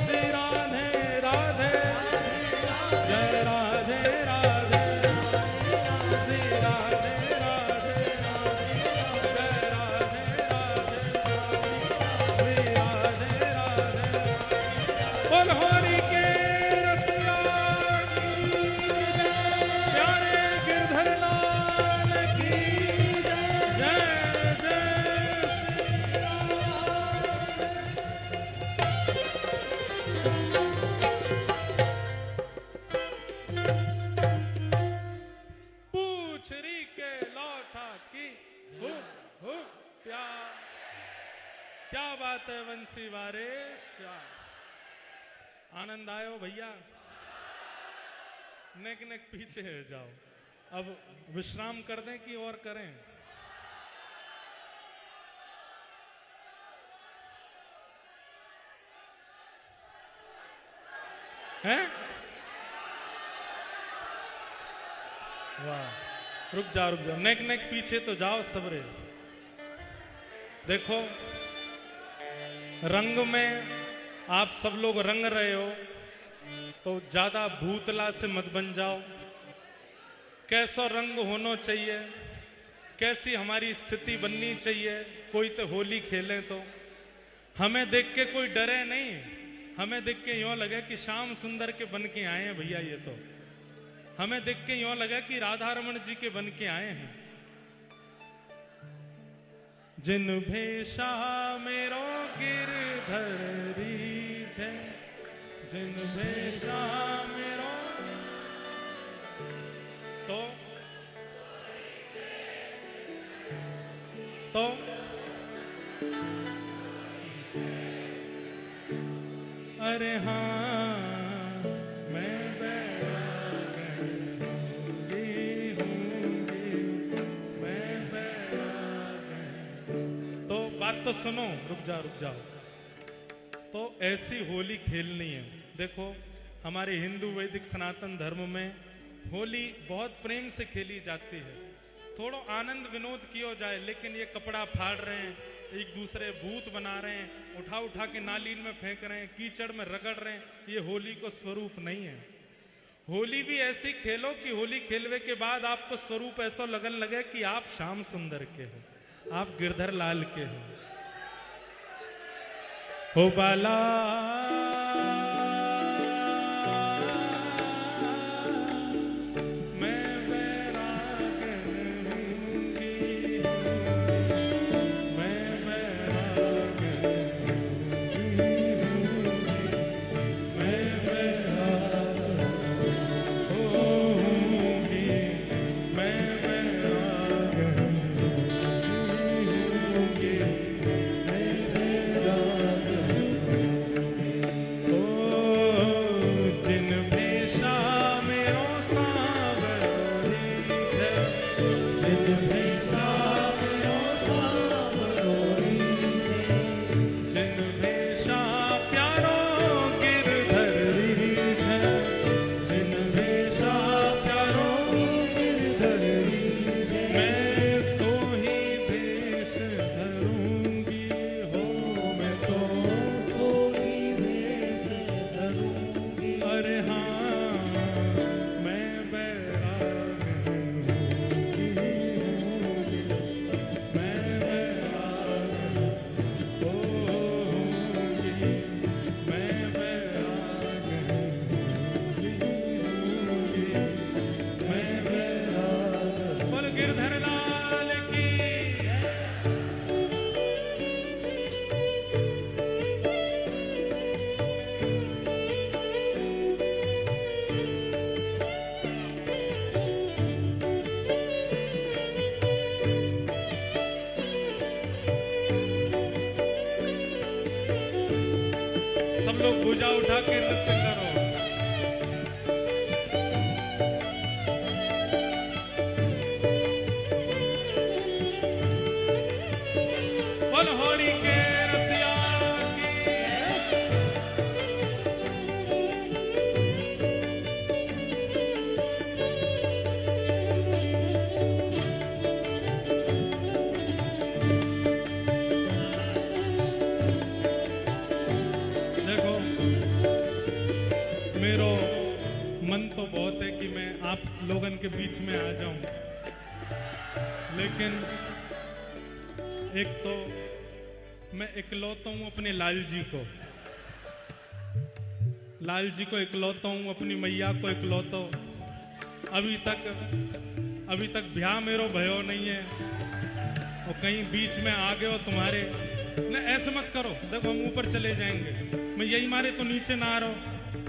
श्री राधे राधे, प्यार। क्या बात है वंशी वारिश, आनंद आयो भैया। नेक नेक पीछे जाओ, अब विश्राम कर दें कि और करें? हैं? वाह, रुक जाओ, नेक नेक पीछे तो जाओ सबरे। देखो, रंग में आप सब लोग रंग रहे हो तो ज्यादा भूतला से मत बन जाओ। कैसा रंग होना चाहिए, कैसी हमारी स्थिति बननी चाहिए। कोई तो होली खेले तो हमें देख के कोई डरे नहीं, हमें देख के यूं लगे कि श्याम सुंदर के बन के आए हैं भैया। ये तो हमें देख के यूं लगा कि राधा रमन जी के बन के आए हैं। जिन भेषा मेरो गिरधरी जय, जिन भेषा मेरो तो अरे हाँ, मैं बात तो सुनो, रुक जाओ। तो ऐसी होली खेलनी है। देखो, हमारे हिंदू वैदिक सनातन धर्म में होली बहुत प्रेम से खेली जाती है। थोड़ा आनंद विनोद किया जाए, लेकिन ये कपड़ा फाड़ रहे हैं, एक दूसरे भूत बना रहे हैं, उठा के नालीन में फेंक रहे हैं, कीचड़ में रगड़ रहे हैं, ये होली को स्वरूप नहीं है। होली भी ऐसी खेलो कि होली खेलने के बाद आपको स्वरूप ऐसा लगन लगे कि आप श्याम सुंदर के हो, आप गिरधर लाल के हो बाला। मैं बैरागन हूँगी, मैं बैरागन हूँगी, मैं बैरागन हूँगी, मैं बैरागन लोग भुजा उठा के नृत्य करो। बोल होली के रसिया की। देखो, मेरो मन तो बहुत है कि मैं आप लोगन के बीच में आ जाऊं, लेकिन एक तो मैं इकलौता हूं अपने लाल जी को अपनी मैया को इकलौता हूं। अभी तक ब्याह मेरो भयो नहीं है और कहीं बीच में आ गए हो तुम्हारे। न ऐसे मत करो, देखो हम ऊपर चले जाएंगे, मैं यही मारे तो नीचे ना आ रहा हूं।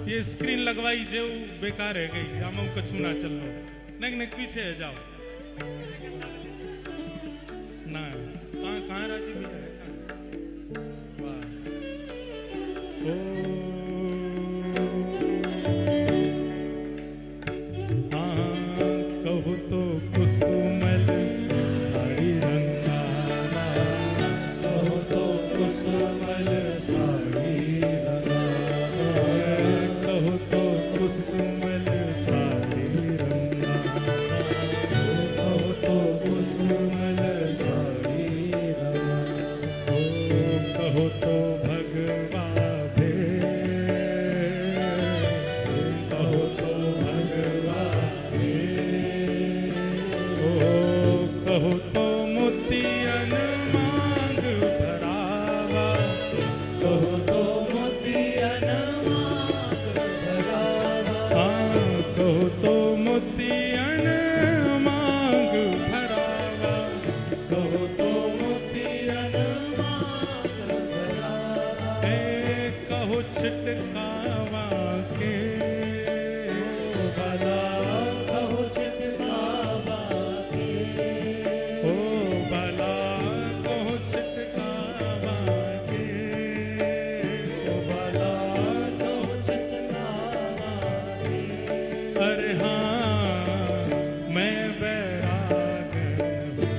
ये स्क्रीन लगवाई जो बेकार है गई, हम कछु ना चल रहा। नहीं पीछे है जाओ। ना कहाँ कहाँ राजी भैया है वाह ओ हाँ कहो तो कुसुमल साड़ी रंगावा कहो तो कुसुमल साड़ी रंगावा कहो तो कुसुमल साड़ी रंगावा कहो तो कुसुमल साड़ी रंगावा कहो तो भगवा भे कहो तो भगवा कहो तो मोतियन मांग भरावा कहो तो मोतियन मांग भरावा कहो तो मोतियन मांग भरावा कहो तो मोतियन मांग भरावा कहो छिटकावा के भला कहो चितकावा के ओ भला कहो छिटकावा के भला कहो चितकावा के अरे हाँ मैं बैराग हूँ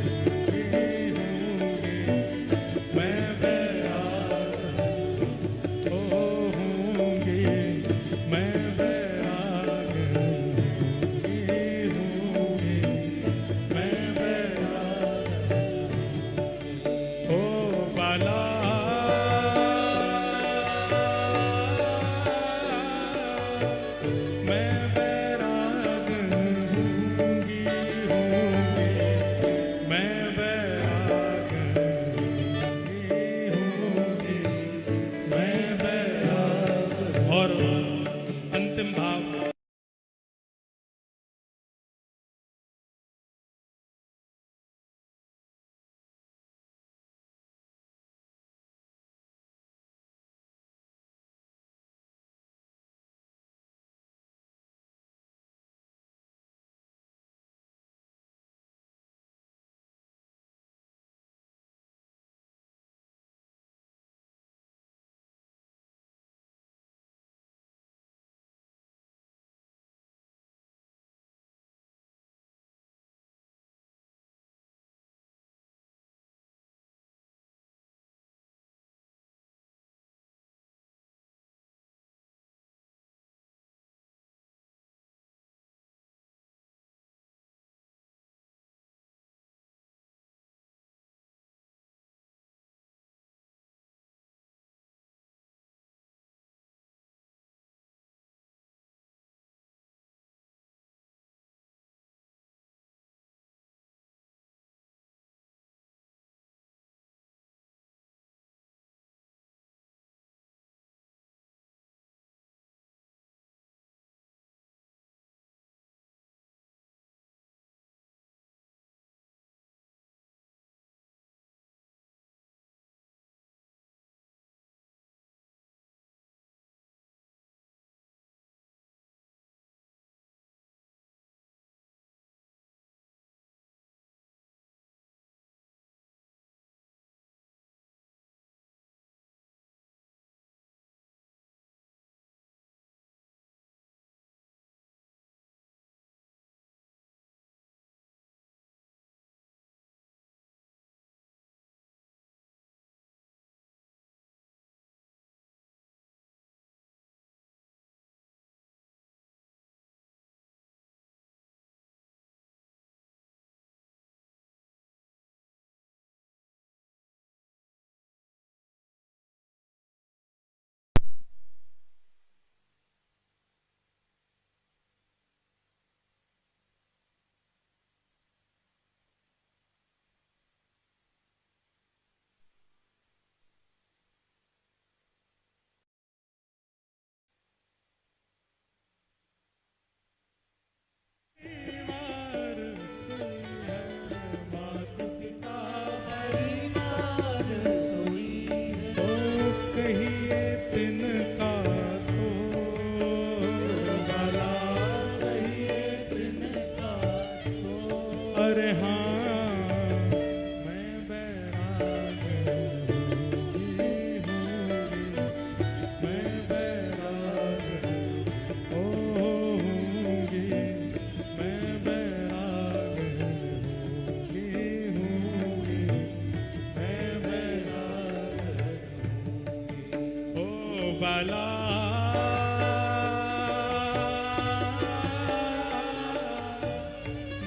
बाला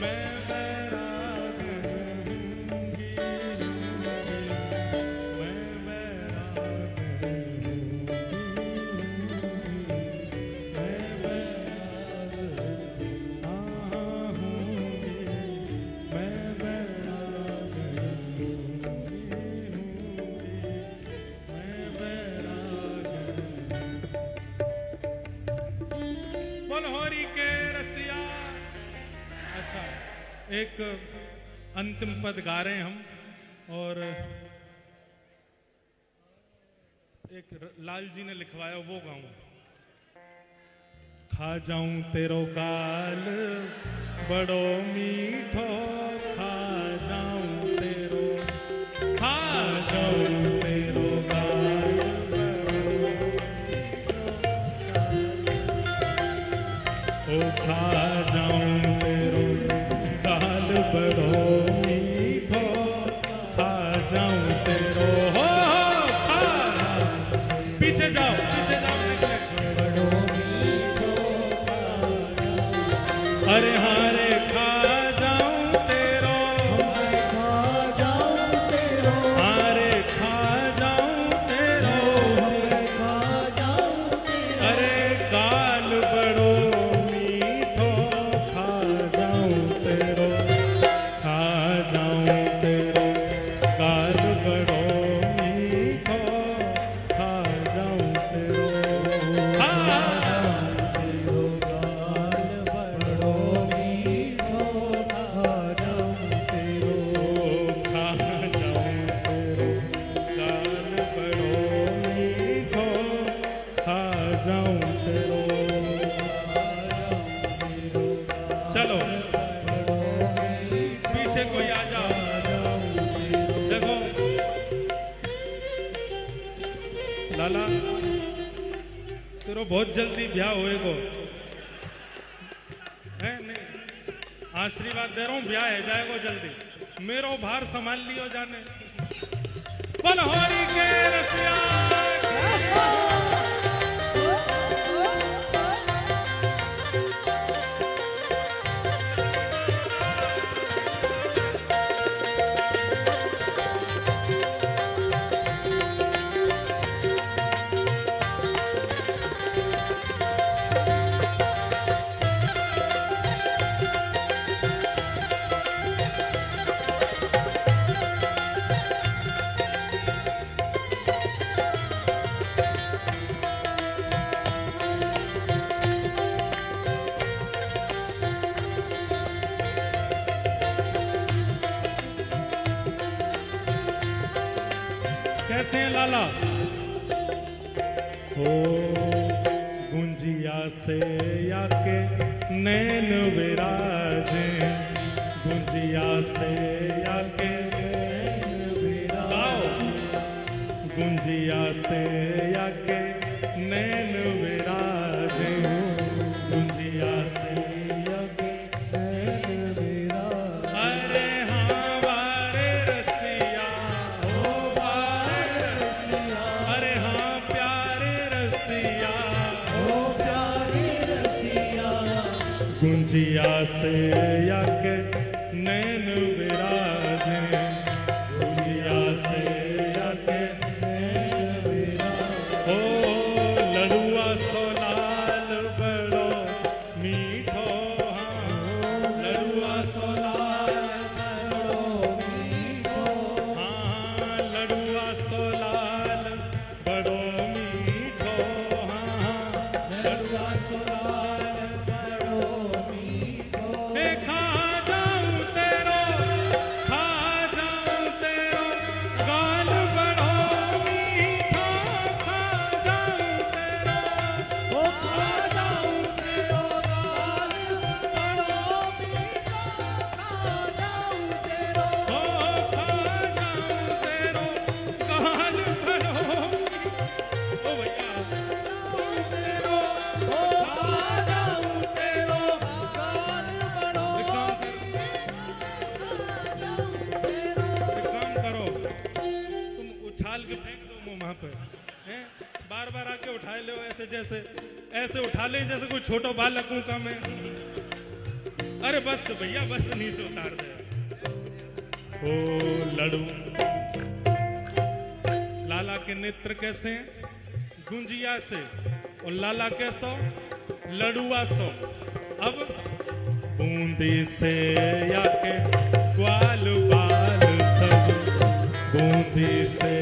मैं बैराग लूंगी, मैं बैराग लूंगी, मैं बैराग आहूंगी, मैं बैराग लूंगी, मैं बैराग। बोलहोरी के रसिया। अच्छा, एक अंतिम पद गा रहे हैं हम, और एक लाल जी ने लिखवाया वो गाऊं। खा जाऊं तेरो गाल बड़ो मीठो, खा जाऊं तेरो, खा जाऊं तेरो गाल बड़ो, ओ खा जाऊं तेरो गाल बड़ो मीठो, खा जाऊं तेरो हो खा। पीछे जाओ, पीछे जाओ, बड़ो मीठो अरे हारे खा जाऊं तेरो, खा जाऊं तेरो, हारे खा जाऊं तेरो, खा जाऊं तेरो, अरे गाल बड़ो मीठो, खा जाऊं तेरो, खा जाऊं तेरो गाल बड़ो मीठो, खा जाऊं तेरो, खा तेरो गाल बड़ो मीठो, खा जाऊं तेरो, खा जाऊं तेरो गाल बड़ो मीठो, खा जाऊं तेरो। चलो पीछे कोई आ जाओ, देखो लाला तेरो बहुत जल्दी ब्याह होएगो है नहीं, आशीर्वाद दे रहा हूं, ब्याह है जाएगो जल्दी, मेरो भार संभाल लियो जाने। बलहोरी के रसिया। कैसे हैं लाला? हो गुंजिया से आके नैन विराजे, गुंजिया से आके नैन विराजे, गुंजिया से आके नैन विराजे, गुंजिया से आके नैन विराजे। अरे हाँ वारे रसिया, ओ वारे रसिया, अरे हाँ प्यारे रसिया, ओ प्यारे रसिया, गुंजिया से आके नैन विराजे, गुंजिया से आके नैन विराजे, ओ लड़ुआ सो लाल बड़ो मीठो, हाँ लड़ुआ सो लाल बड़ो मीठो, हाँ लड़ुआ सो लाल बड़ो मीठो, हाँ लड़ुआ सो लाल बड़ो मीठो, खा जाऊं तेरो, खा जाऊं तेरो गाल बड़ो मीठो, खा जाऊं तेरो, ओ खा जाऊं तेरो गाल बड़ो मीठो, खा जाऊं तेरो, ओ खा जाऊं तेरो गाल बड़ो मीठो। ओ भैया तेरो, ओ खा जाऊं तेरो गाल बड़ो एक काम तेरो, करो, तुम उछाल के फेंक दो मुंह वहां पे, हैं? बार बार आके उठाए लो ऐसे, जैसे ऐसे उठा ले जैसे कोई छोटो बालक हूं का मैं। अरे बस भैया बस, नीचे उतार दे। ओ लड़ू लाला के नेत्र कैसे हैं? गुंजिया से। और लाला कैसो? लड़ुआ सो। अब बूंदी से याके ग्वाल बाल सब, बूंदी से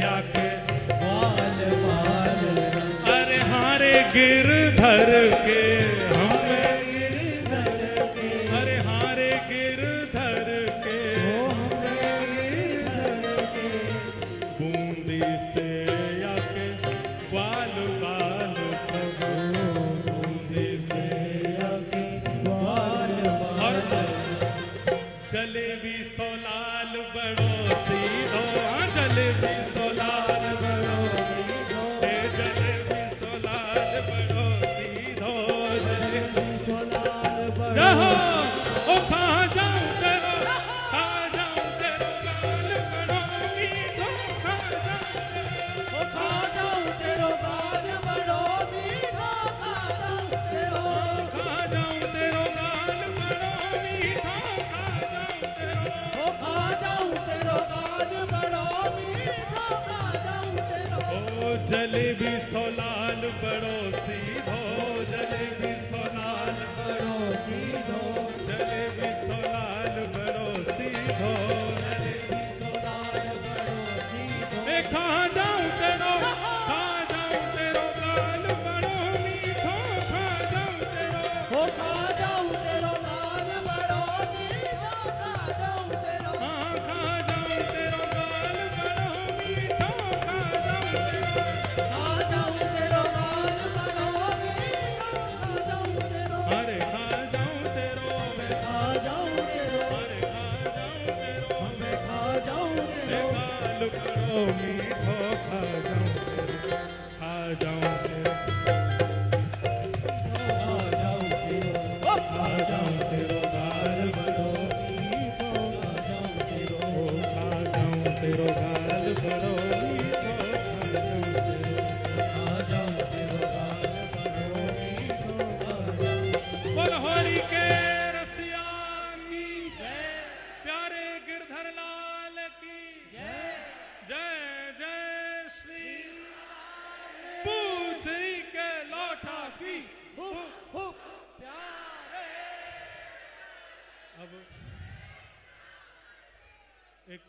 याके बाल बाल सब। अरे हारे गिरधर के हमें, गिरधर के, अरे हारे गिरधर के गिरधर के, बूंदी से याके ग्वाल बाल सब, बूंदी से आके बाल और बाल जलेबी सोलाल बड़ो सीधो, हाँ जलेबी सोलाल बड़ो सीधो, हे जलेबी सोलाल बड़ो सीधो, जलेबी सोलाल बड़ो रहो ओ खा जाऊं तेरो, खा जाऊं तेरो गाल बड़ो मीठो, खा जाऊं तेरो, ओ खा जाऊं तेरो गाल बड़ो मीठो, खा जाऊं तेरो, खा जाऊं तेरो गाल बड़ो मीठो, खा जाऊं तेरो, ओ खा जाऊं तेरो गाल बड़ो मीठो, खा जाऊं तेरो। ओ जलेबी सोलाल बड़ो सीधो, जलेबी सोलाल बड़ो सीधो, जलेबी सोलाल बड़ो सीधो, जलेबी सोलाल बड़ो सीधो, मैं खा जाऊं तेरो गाल बड़ो मीठो, खा जाऊं तेरो, ओ खा जाऊं तेरो गाल बड़ो मीठो, खा जाऊं तेरो, हाँ खा जाऊं तेरो गाल बड़ो मीठो, खा जाऊं तेरो, खा जाऊं तेरो गाल बड़ो मीठो, खा जाऊं तेरो, अरे खा जाऊं तेरो, खा जाऊं तेरो, अरे खा जाऊं तेरो, मैं खा जाऊं तेरो, गाल बड़ो मीठो, खा जाऊं तेरो, खा जाऊं तेरो, खा जाऊं तेरो, खा जाऊं तेरो गाल बड़ो मीठो, खा जाऊं तेरो, खा जाऊं तेरो गाल बड़ो मीठो, खा जाऊं तेरो, खा जाऊं तेरो गाल बड़ो मीठो, खा जाऊं। बोल होरी के रसिया की जय, प्यारे गिरधर लाल की जय, जय जय श्री पूछी के लौटा की। हुप हुप प्यारे। अब एक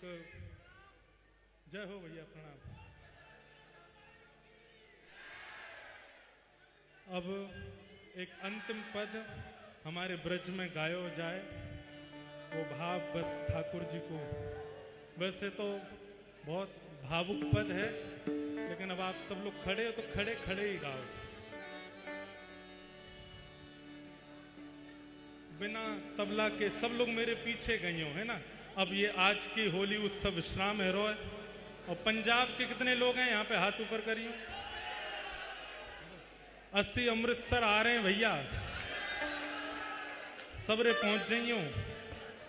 जय हो भैया, प्रणाम। अब एक अंतिम पद हमारे ब्रज में गायो जाए, वो भाव बस ठाकुर जी को, वैसे तो बहुत भावुक पद है, लेकिन अब आप सब लोग खड़े हो तो खड़े खड़े ही गाओ, बिना तबला के। सब लोग मेरे पीछे गई हो, है ना। अब ये आज की होली उत्सव विश्राम है रोय, और पंजाब के कितने लोग हैं यहाँ पे, हाथ ऊपर करियो। 80 अमृतसर आ रहे हैं भैया, सबरे पहुंच जाइयो।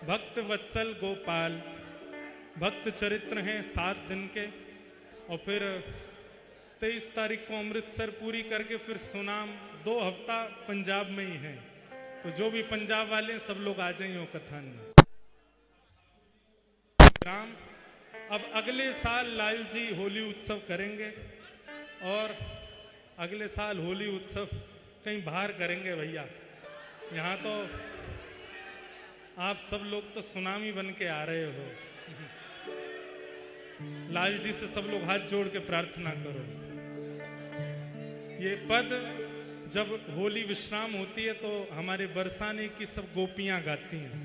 भक्त वत्सल गोपाल, भक्त चरित्र हैं 7 दिन के, और फिर 23 तारीख को अमृतसर पूरी करके फिर सुनाम 2 हफ्ता पंजाब में ही है। तो जो भी पंजाब वाले सब लोग आ जाइए कथन में। राम, अब अगले साल लाल जी होली उत्सव करेंगे, और अगले साल होली उत्सव कहीं बाहर करेंगे भैया। यहाँ तो आप सब लोग तो सुनामी बन के आ रहे हो। लाल जी से सब लोग हाथ जोड़ के प्रार्थना करो। ये पद जब होली विश्राम होती है तो हमारे बरसाने की सब गोपियां गाती हैं।